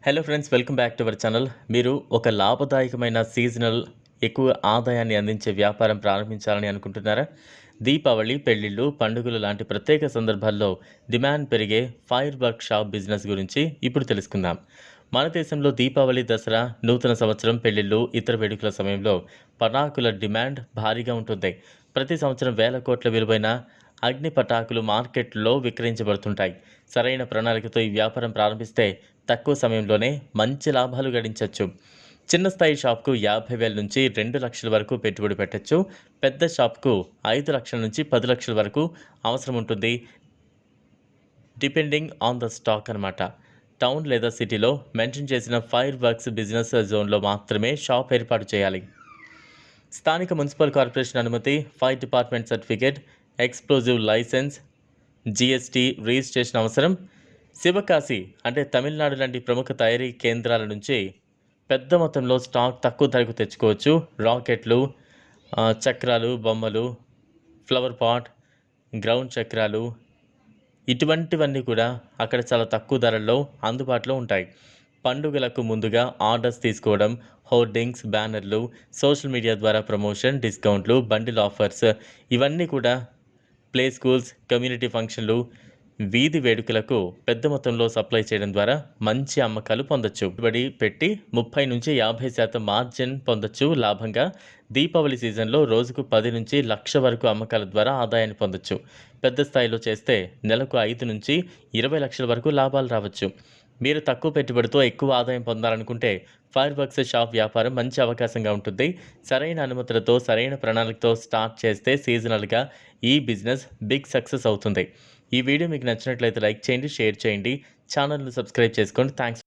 Hello friends, welcome back to our channel. మీరు ఒక లాభదాయకమైన సీజనల్ ఎక్కువ ఆదాయాన్ని అందించే వ్యాపారం ప్రారంభించాలని అనుకుంటున్నారా? దీపావళి, పెళ్లిళ్ళు, పండుగలు లాంటి ప్రత్యేక సందర్భాల్లో డిమాండ్ పెరిగే ఫైర్ వర్క్ షాప్ బిజినెస్ గురించి ఇప్పుడు తెలుసుకుందాం. మన దేశంలో దీపావళి, దసరా, నూతన సంవత్సరం, పెళ్లిళ్ళు, ఇతర వేడుకల సమయంలో పటాకుల డిమాండ్ భారీగా ఉంటుంది. ప్రతి సంవత్సరం వేల కోట్ల విలువైన అగ్ని పటాకులు మార్కెట్లో విక్రయించబడుతుంటాయి. సరైన ప్రణాళికతో ఈ వ్యాపారం ప్రారంభిస్తే తక్కువ సమయంలోనే మంచి లాభాలు గడించవచ్చు. చిన్న స్థాయి షాప్కు 50,000 నుంచి 2 లక్షల వరకు పెట్టుబడి పెట్టచ్చు. పెద్ద షాప్కు 5 లక్షల నుంచి 10 లక్షల వరకు అవసరం ఉంటుంది. డిపెండింగ్ ఆన్ ద స్టాక్ అనమాట. టౌన్ లేదా సిటీలో మెన్షన్ చేసిన ఫైర్ వర్క్స్ బిజినెస్ జోన్లో మాత్రమే షాప్ ఏర్పాటు చేయాలి. స్థానిక మున్సిపల్ కార్పొరేషన్ అనుమతి, fire department certificate, explosive licence, GST registration అవసరం. శివకాశి అంటే తమిళనాడు లాంటి ప్రముఖ తయారీ కేంద్రాల నుంచి పెద్ద మొత్తంలో స్టాక్ తక్కువ ధరకు తెచ్చుకోవచ్చు. రాకెట్లు, చక్రాలు, బొమ్మలు, ఫ్లవర్ పాట్, గ్రౌండ్ చక్రాలు, ఇటువంటివన్నీ కూడా అక్కడ చాలా తక్కువ ధరల్లో అందుబాటులో ఉంటాయి. పండుగలకు ముందుగా ఆర్డర్స్ తీసుకోవడం, హోర్డింగ్స్, బ్యానర్లు, సోషల్ మీడియా ద్వారా ప్రమోషన్, డిస్కౌంట్లు, బండిల్ ఆఫర్స్, ఇవన్నీ కూడా ప్లే స్కూల్స్, కమ్యూనిటీ ఫంక్షన్లు, వీధి వేడుకలకు పెద్ద మొత్తంలో సప్లై చేయడం ద్వారా మంచి అమ్మకాలు పొందొచ్చు. పెట్టుబడి పెట్టి 30 నుంచి 50% మార్జిన్ పొందొచ్చు లాభంగా. దీపావళి సీజన్లో రోజుకు 10 నుంచి లక్ష వరకు అమ్మకాల ద్వారా ఆదాయాన్ని పొందొచ్చు. పెద్ద స్థాయిలో చేస్తే నెలకు 5 నుంచి 20 లక్షల వరకు లాభాలు రావచ్చు. మీరు తక్కువ పెట్టుబడితో ఎక్కువ ఆదాయం పొందాలనుకుంటే ఫైర్ వర్క్స్ షాప్ వ్యాపారం మంచి అవకాశంగా ఉంటుంది. సరైన అనుమతులతో, సరైన ప్రణాళికతో స్టార్ట్ చేస్తే సీజనల్గా ఈ బిజినెస్ బిగ్ సక్సెస్ అవుతుంది. ఈ వీడియో మీకు నచ్చినట్లయితే లైక్ చేయండి, షేర్ చేయండి, ఛానల్ను సబ్స్క్రైబ్ చేసుకోండి. థ్యాంక్స్.